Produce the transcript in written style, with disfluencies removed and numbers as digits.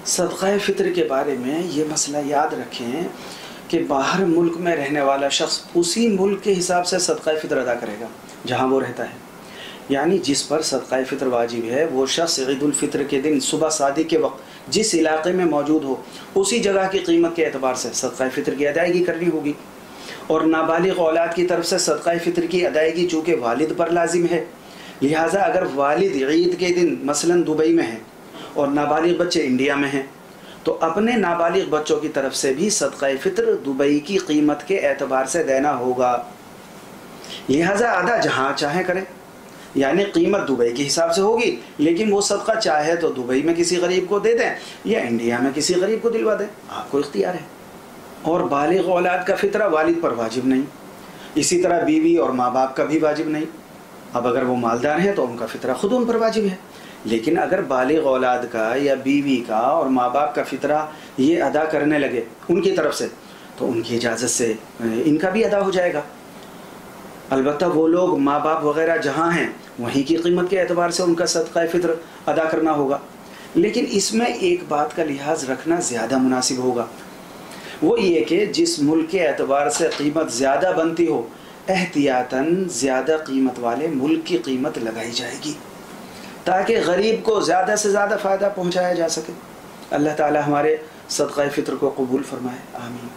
صدقہ فطر کے بارے میں یہ مسئلہ یاد رکھیں کہ باہر ملک میں رہنے والا شخص اسی ملک کے حساب سے صدقہ فطر ادا کرے گا جہاں وہ رہتا ہے. یعنی جس پر صدقہ فطر واجب ہے وہ شخص عید الفطر کے دن صبح صادق کے وقت جس علاقے میں موجود ہو اسی جگہ کی قیمت کے اعتبار سے صدقہ فطر کی ادائیگی کرنی ہوگی. اور نابالغ اولاد کی طرف سے صدقہ فطر کی ادائیگی چونکہ والد پر لازم ہے، لہٰذا اگر والد عید کے دن مثلا دبئی میں ہیں اور نابالغ بچے انڈیا میں ہیں تو اپنے نابالغ بچوں کی طرف سے بھی صدقہ فطر دبئی کی قیمت کے اعتبار سے دینا ہوگا. لہٰذا ادا جہاں چاہیں کریں، یعنی قیمت دبئی کے حساب سے ہوگی لیکن وہ صدقہ چاہے تو دبئی میں کسی غریب کو دے دیں یا انڈیا میں کسی غریب کو دلوا دیں، آپ کو اختیار ہے. اور بالغ اولاد کا فطرہ والد پر واجب نہیں، اسی طرح بیوی اور ماں باپ کا بھی واجب نہیں. اب اگر وہ مالدار ہیں تو ان کا فطرہ خود ان پر واجب ہے، لیکن اگر بالغ اولاد کا یا بیوی کا اور ماں باپ کا فطرہ یہ ادا کرنے لگے ان کی طرف سے تو ان کی اجازت سے ان کا بھی ادا ہو جائے گا. البتہ وہ لوگ ماں باپ وغیرہ جہاں ہیں وہیں کی قیمت کے اعتبار سے ان کا صدقہ فطر ادا کرنا ہوگا. لیکن اس میں ایک بات کا لحاظ رکھنا زیادہ مناسب ہوگا، وہ یہ کہ جس ملک کے اعتبار سے قیمت زیادہ بنتی ہو احتیاطاً زیادہ قیمت والے ملک کی قیمت لگائی جائے گی تاکہ غریب کو زیادہ سے زیادہ فائدہ پہنچایا جا سکے. اللہ تعالی ہمارے صدقہ فطر کو قبول فرمائے، آمین.